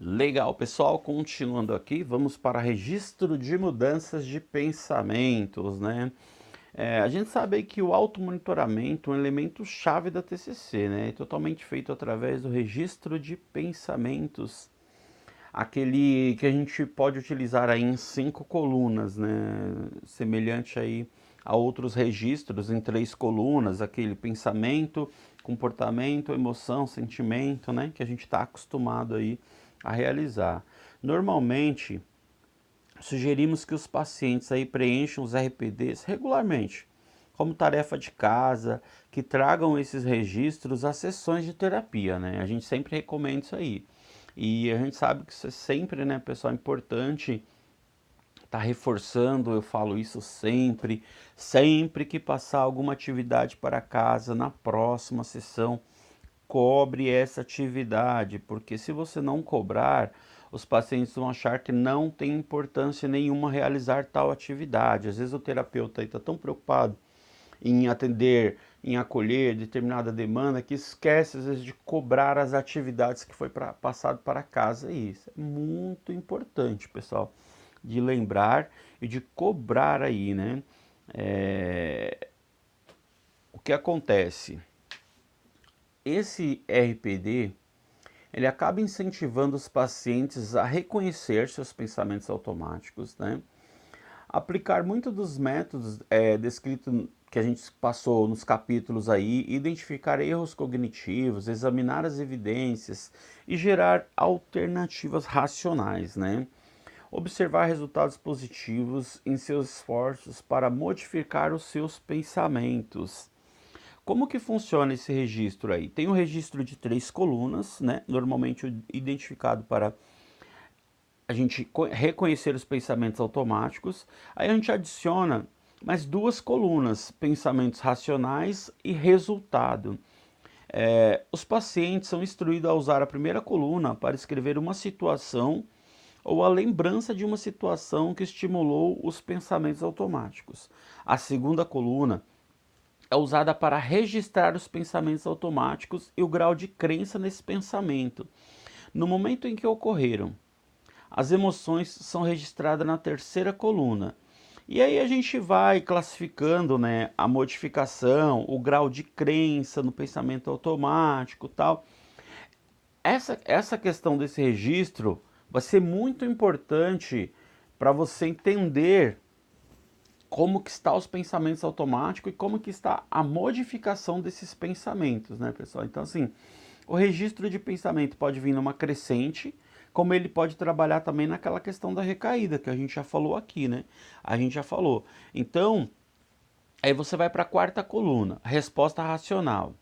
Legal, pessoal, continuando aqui, vamos para registro de mudanças de pensamentos, né? A gente sabe aí que o automonitoramento é um elemento chave da TCC, né? É totalmente feito através do registro de pensamentos, aquele que a gente pode utilizar aí em 5 colunas, né? Semelhante aí a outros registros em 3 colunas, aquele pensamento, comportamento, emoção, sentimento, né? Que a gente está acostumado aí a realizar. Normalmente, sugerimos que os pacientes aí preencham os RPDs regularmente, como tarefa de casa, que tragam esses registros às sessões de terapia, né? A gente sempre recomenda isso aí. E a gente sabe que isso é sempre, né, pessoal, importante tá reforçando, eu falo isso sempre, sempre que passar alguma atividade para casa na próxima sessão, cobre essa atividade, porque se você não cobrar, os pacientes vão achar que não tem importância nenhuma realizar tal atividade. Às vezes o terapeuta está tão preocupado em atender, em acolher determinada demanda, que esquece às vezes de cobrar as atividades que foi passado para casa. E isso é muito importante, pessoal, de lembrar e de cobrar aí, né? O que acontece? Esse RPD ele acaba incentivando os pacientes a reconhecer seus pensamentos automáticos, né? Aplicar muito dos métodos descritos que a gente passou nos capítulos aí, identificar erros cognitivos, examinar as evidências e gerar alternativas racionais, né? Observar resultados positivos em seus esforços para modificar os seus pensamentos. Como que funciona esse registro aí? Tem um registro de 3 colunas, né? Normalmente identificado para a gente reconhecer os pensamentos automáticos. Aí a gente adiciona mais 2 colunas, pensamentos racionais e resultado. Os pacientes são instruídos a usar a primeira coluna para escrever uma situação ou a lembrança de uma situação que estimulou os pensamentos automáticos. A segunda coluna é usada para registrar os pensamentos automáticos e o grau de crença nesse pensamento. No momento em que ocorreram, as emoções são registradas na terceira coluna. E aí a gente vai classificando, né, a modificação, o grau de crença no pensamento automático, tal. Essa questão desse registro vai ser muito importante para você entender como que está os pensamentos automáticos e como que está a modificação desses pensamentos, né, pessoal? Então, assim, o registro de pensamento pode vir numa crescente, como ele pode trabalhar também naquela questão da recaída, que a gente já falou aqui, né? A gente já falou. Então, aí você vai para a quarta coluna, resposta racional.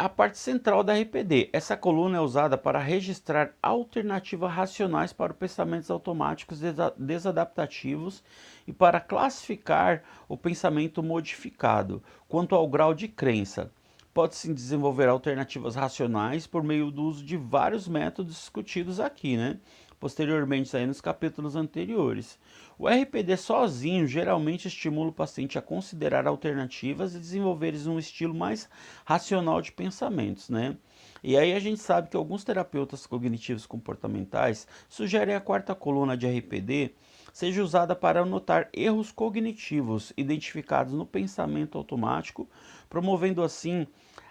A parte central da RPD. Essa coluna é usada para registrar alternativas racionais para os pensamentos automáticos desadaptativos e para classificar o pensamento modificado quanto ao grau de crença. Pode-se desenvolver alternativas racionais por meio do uso de vários métodos discutidos aqui, né? Posteriormente, aí nos capítulos anteriores. O RPD sozinho geralmente estimula o paciente a considerar alternativas e desenvolver um estilo mais racional de pensamentos, né? E aí a gente sabe que alguns terapeutas cognitivos comportamentais sugerem a quarta coluna de RPD seja usada para anotar erros cognitivos identificados no pensamento automático, promovendo assim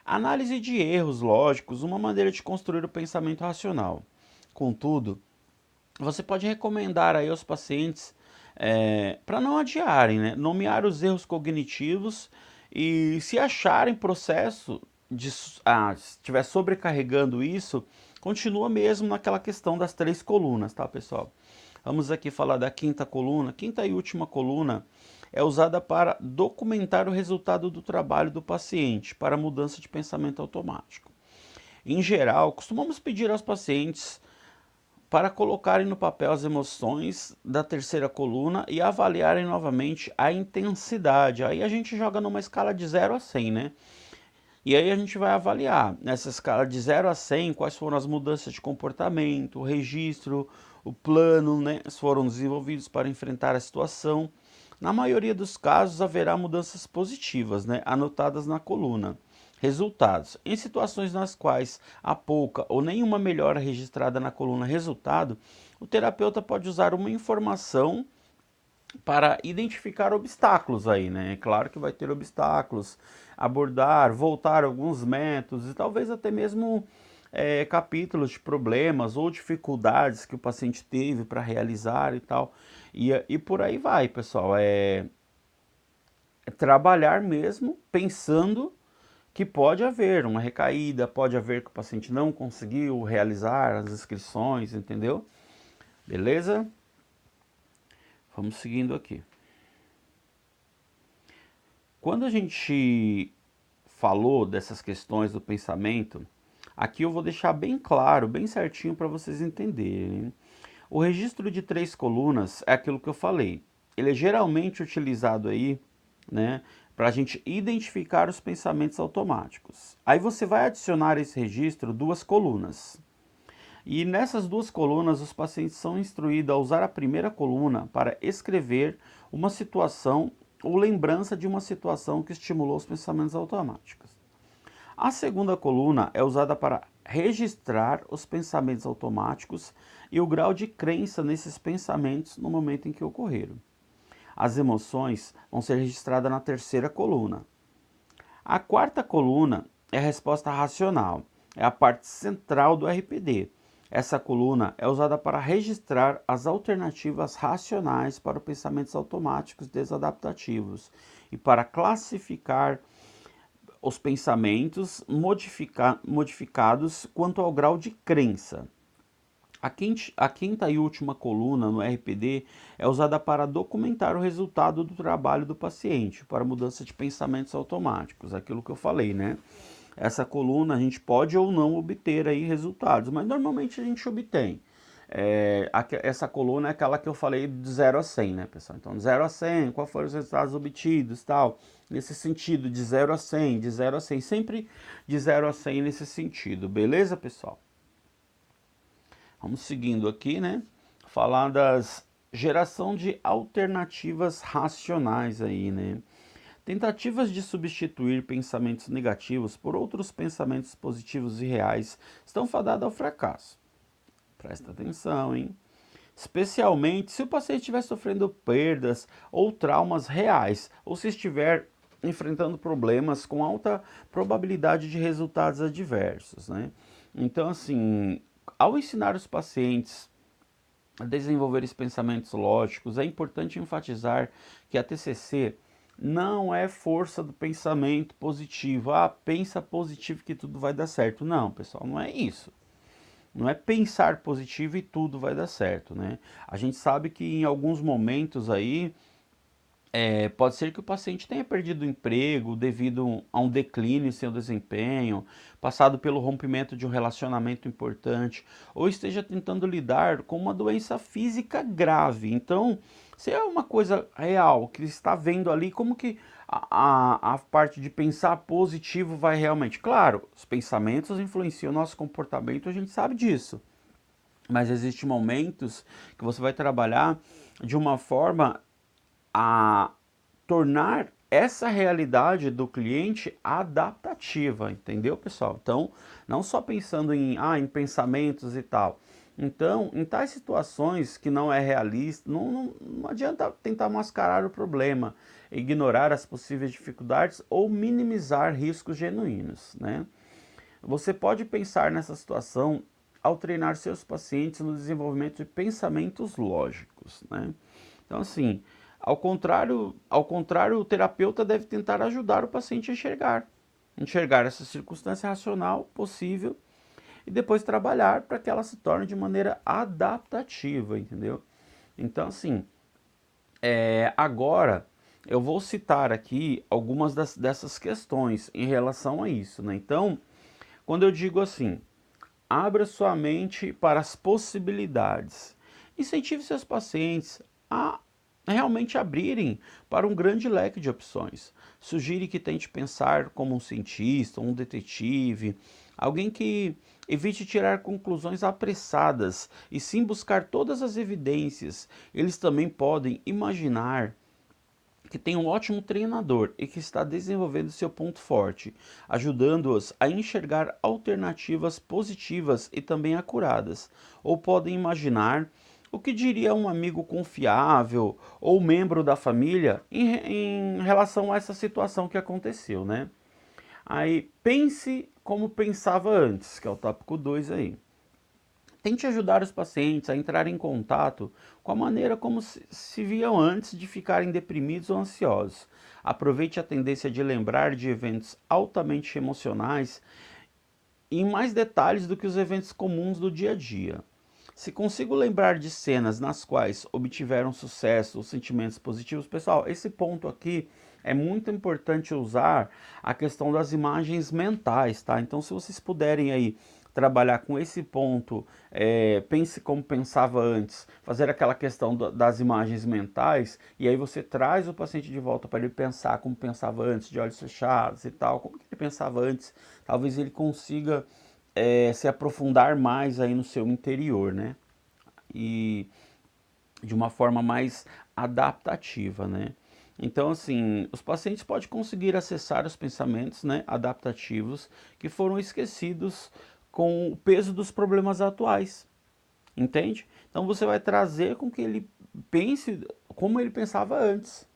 análise de erros lógicos, uma maneira de construir o pensamento racional. Contudo, você pode recomendar aí aos pacientes para não adiarem, né? Nomear os erros cognitivos e se acharem processo de se estiver sobrecarregando isso, continua mesmo naquela questão das 3 colunas, tá, pessoal? Vamos aqui falar da quinta coluna. Quinta e última coluna é usada para documentar o resultado do trabalho do paciente para mudança de pensamento automático. Em geral, costumamos pedir aos pacientes para colocarem no papel as emoções da terceira coluna e avaliarem novamente a intensidade. Aí a gente joga numa escala de 0 a 100, né? E aí a gente vai avaliar nessa escala de 0 a 100 quais foram as mudanças de comportamento, o registro, o plano, né, foram desenvolvidos para enfrentar a situação. Na maioria dos casos haverá mudanças positivas, né, anotadas na coluna. resultados. Em situações nas quais há pouca ou nenhuma melhora registrada na coluna resultado, o terapeuta pode usar uma informação para identificar obstáculos aí, né? É claro que vai ter obstáculos, abordar, voltar alguns métodos e talvez até mesmo capítulos de problemas ou dificuldades que o paciente teve para realizar e tal. E por aí vai, pessoal. É trabalhar mesmo pensando que pode haver uma recaída, pode haver que o paciente não conseguiu realizar as inscrições, entendeu? Beleza? Vamos seguindo aqui. Quando a gente falou dessas questões do pensamento, aqui eu vou deixar bem claro, bem certinho para vocês entenderem. O registro de 3 colunas é aquilo que eu falei. Ele é geralmente utilizado aí, né, para a gente identificar os pensamentos automáticos. Aí você vai adicionar esse registro 2 colunas. E nessas 2 colunas, os pacientes são instruídos a usar a primeira coluna para escrever uma situação ou lembrança de uma situação que estimulou os pensamentos automáticos. A segunda coluna é usada para registrar os pensamentos automáticos e o grau de crença nesses pensamentos no momento em que ocorreram. As emoções vão ser registradas na terceira coluna. A quarta coluna é a resposta racional, é a parte central do RPD. Essa coluna é usada para registrar as alternativas racionais para os pensamentos automáticos desadaptativos e para classificar os pensamentos modificados quanto ao grau de crença. A quinta e última coluna no RPD é usada para documentar o resultado do trabalho do paciente, para mudança de pensamentos automáticos, aquilo que eu falei, né? Essa coluna a gente pode ou não obter aí resultados, mas normalmente a gente obtém. Essa coluna é aquela que eu falei de 0 a 100, né, pessoal? Então, de 0 a 100, quais foram os resultados obtidos, tal. Nesse sentido, de 0 a 100, de 0 a 100, sempre de 0 a 100 nesse sentido, beleza, pessoal? Vamos seguindo aqui, né? Falar das geração de alternativas racionais aí, né? Tentativas de substituir pensamentos negativos por outros pensamentos positivos e reais estão fadadas ao fracasso. Presta atenção, hein? Especialmente se o paciente estiver sofrendo perdas ou traumas reais, ou se estiver enfrentando problemas com alta probabilidade de resultados adversos, né? Então, assim, ao ensinar os pacientes a desenvolver esses pensamentos lógicos, é importante enfatizar que a TCC não é força do pensamento positivo. Ah, pensa positivo que tudo vai dar certo. Não, pessoal, não é isso. Não é pensar positivo e tudo vai dar certo, né? A gente sabe que em alguns momentos aí pode ser que o paciente tenha perdido o emprego devido a um declínio em seu desempenho, passado pelo rompimento de um relacionamento importante, ou esteja tentando lidar com uma doença física grave. Então, se é uma coisa real que está vendo ali, como que a parte de pensar positivo vai realmente? Claro, os pensamentos influenciam o nosso comportamento, a gente sabe disso. Mas existem momentos que você vai trabalhar de uma forma a tornar essa realidade do cliente adaptativa, entendeu, pessoal? Então, não só pensando em pensamentos e tal. Então, em tais situações que não é realista, não adianta tentar mascarar o problema, ignorar as possíveis dificuldades ou minimizar riscos genuínos, né? Você pode pensar nessa situação ao treinar seus pacientes no desenvolvimento de pensamentos lógicos, né? Então, assim, ao contrário, o terapeuta deve tentar ajudar o paciente a enxergar essa circunstância racional possível e depois trabalhar para que ela se torne de maneira adaptativa, entendeu? Então, assim, agora eu vou citar aqui algumas dessas questões em relação a isso, né? Então, quando eu digo assim, abra sua mente para as possibilidades. Incentive seus pacientes a realmente abrirem para um grande leque de opções. Sugire que tente pensar como um cientista, um detetive, alguém que evite tirar conclusões apressadas e sim buscar todas as evidências. Eles também podem imaginar que tem um ótimo treinador e que está desenvolvendo seu ponto forte, ajudando-os a enxergar alternativas positivas e também acuradas, ou podem imaginar o que diria um amigo confiável ou membro da família em relação a essa situação que aconteceu, né? Aí pense como pensava antes, que é o tópico 2 aí. Tente ajudar os pacientes a entrar em contato com a maneira como se viam antes de ficarem deprimidos ou ansiosos. Aproveite a tendência de lembrar de eventos altamente emocionais em mais detalhes do que os eventos comuns do dia a dia. Se consigo lembrar de cenas nas quais obtiveram sucesso ou sentimentos positivos, pessoal, esse ponto aqui é muito importante usar a questão das imagens mentais, tá? Então, se vocês puderem aí trabalhar com esse ponto, pense como pensava antes, fazer aquela questão das imagens mentais, e aí você traz o paciente de volta para ele pensar como pensava antes, de olhos fechados e tal, como que ele pensava antes, talvez ele consiga se aprofundar mais aí no seu interior, né? E de uma forma mais adaptativa, né? Então, assim, os pacientes podem conseguir acessar os pensamentos, né, adaptativos que foram esquecidos com o peso dos problemas atuais, entende? Então você vai trazer com que ele pense como ele pensava antes,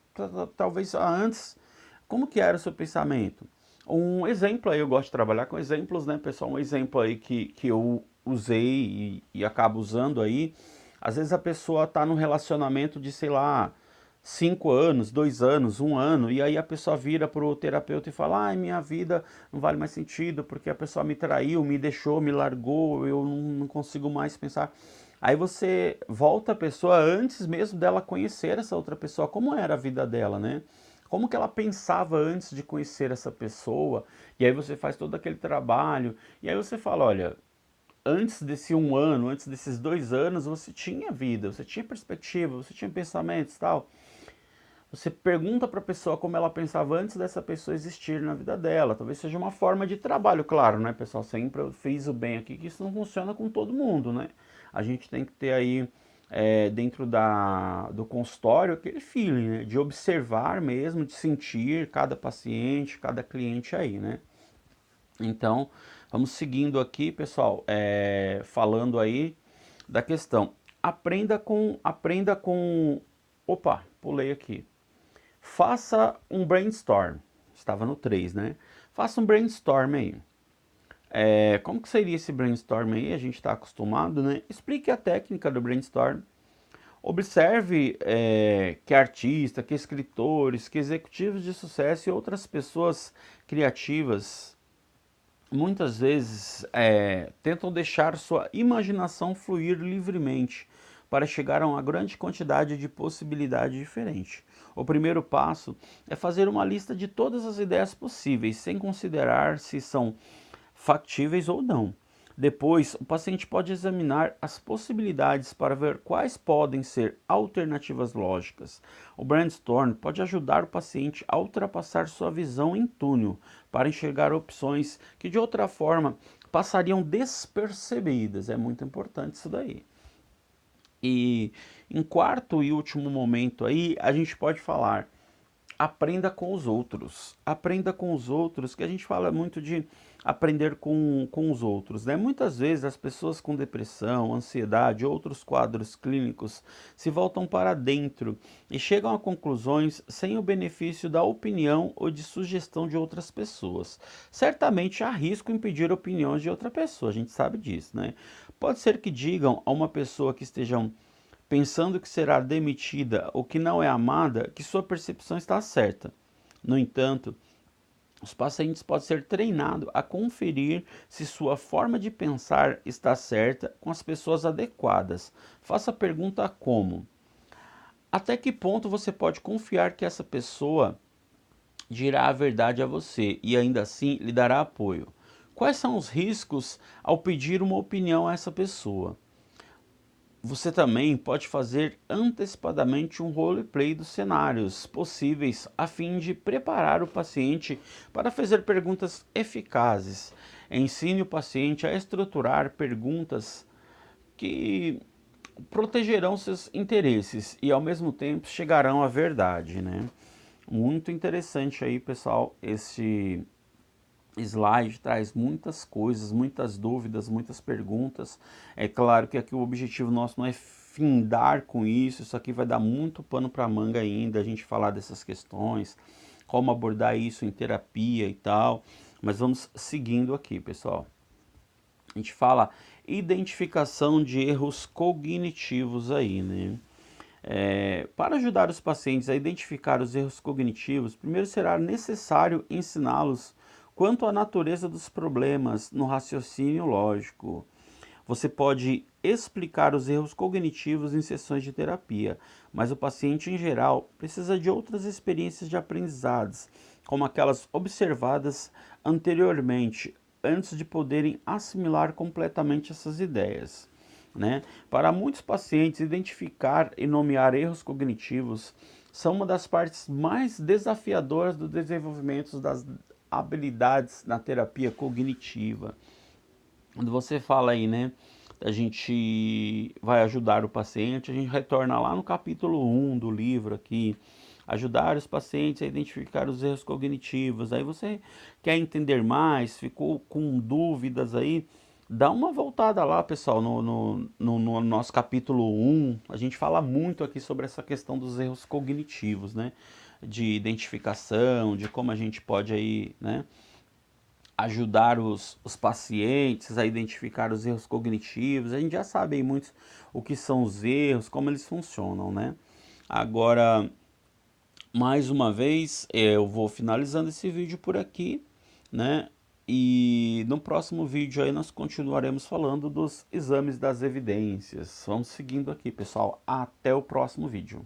talvez antes, como que era o seu pensamento? Um exemplo aí, eu gosto de trabalhar com exemplos, né, pessoal? Um exemplo aí que eu usei e acabo usando aí, às vezes a pessoa está num relacionamento de, sei lá, 5 anos, 2 anos, um ano, e aí a pessoa vira pro terapeuta e fala: ai, minha vida não vale mais sentido porque a pessoa me traiu, me deixou, me largou, eu não consigo mais pensar. Aí você volta a pessoa antes mesmo dela conhecer essa outra pessoa, como era a vida dela, né? Como que ela pensava antes de conhecer essa pessoa? E aí você faz todo aquele trabalho, e aí você fala: olha, antes desse um ano, antes desses 2 anos, você tinha vida, você tinha perspectiva, você tinha pensamentos e tal. Você pergunta para a pessoa como ela pensava antes dessa pessoa existir na vida dela. Talvez seja uma forma de trabalho, claro, né, pessoal? Sempre eu fiz o bem aqui, que isso não funciona com todo mundo, né? A gente tem que ter aí, dentro do consultório, aquele feeling, né? De observar mesmo, de sentir cada paciente, cada cliente aí, né? Então, vamos seguindo aqui, pessoal, falando aí da questão. Opa, pulei aqui. Faça um brainstorm. Estava no 3, né? Faça um brainstorm aí. Como que seria esse brainstorm aí? A gente está acostumado, né? Explique a técnica do brainstorm. Observe que artista, que escritores, que executivos de sucesso e outras pessoas criativas muitas vezes tentam deixar sua imaginação fluir livremente para chegar a uma grande quantidade de possibilidades diferentes. O primeiro passo é fazer uma lista de todas as ideias possíveis, sem considerar se são factíveis ou não. Depois, o paciente pode examinar as possibilidades para ver quais podem ser alternativas lógicas. O brainstorm pode ajudar o paciente a ultrapassar sua visão em túnel para enxergar opções que de outra forma passariam despercebidas. É muito importante isso daí. E em quarto e último momento aí, a gente pode falar: aprenda com os outros. Aprenda com os outros, que a gente fala muito de aprender com os outros, né? Muitas vezes as pessoas com depressão, ansiedade, outros quadros clínicos se voltam para dentro e chegam a conclusões sem o benefício da opinião ou de sugestão de outras pessoas. Certamente há risco em pedir opiniões de outra pessoa, a gente sabe disso, né? Pode ser que digam a uma pessoa que estejam pensando que será demitida ou que não é amada, que sua percepção está certa. No entanto, os pacientes podem ser treinados a conferir se sua forma de pensar está certa com as pessoas adequadas. Faça a pergunta como: até que ponto você pode confiar que essa pessoa dirá a verdade a você e ainda assim lhe dará apoio? Quais são os riscos ao pedir uma opinião a essa pessoa? Você também pode fazer antecipadamente um roleplay dos cenários possíveis a fim de preparar o paciente para fazer perguntas eficazes. Ensine o paciente a estruturar perguntas que protegerão seus interesses e ao mesmo tempo chegarão à verdade, né? Muito interessante aí, pessoal, esse slide traz muitas coisas, muitas dúvidas, muitas perguntas. É claro que aqui o objetivo nosso não é findar com isso aqui vai dar muito pano para manga ainda, a gente falar dessas questões, como abordar isso em terapia e tal, mas vamos seguindo aqui, pessoal. A gente fala identificação de erros cognitivos aí, né? Para ajudar os pacientes a identificar os erros cognitivos, primeiro será necessário ensiná-los quanto à natureza dos problemas no raciocínio lógico. Você pode explicar os erros cognitivos em sessões de terapia, mas o paciente em geral precisa de outras experiências de aprendizados, como aquelas observadas anteriormente, antes de poderem assimilar completamente essas ideias. Né? Para muitos pacientes, identificar e nomear erros cognitivos são uma das partes mais desafiadoras do desenvolvimento das habilidades na terapia cognitiva. Quando você fala aí, né, a gente vai ajudar o paciente, a gente retorna lá no capítulo 1 do livro aqui, ajudar os pacientes a identificar os erros cognitivos. Aí você quer entender mais, ficou com dúvidas aí, dá uma voltada lá, pessoal, no nosso capítulo 1, a gente fala muito aqui sobre essa questão dos erros cognitivos, né, de identificação, de como a gente pode aí, né, ajudar os pacientes a identificar os erros cognitivos. A gente já sabe aí muitos o que são os erros, como eles funcionam, né? Agora, mais uma vez, eu vou finalizando esse vídeo por aqui, né? E no próximo vídeo aí nós continuaremos falando dos exames das evidências. Vamos seguindo aqui, pessoal. Até o próximo vídeo.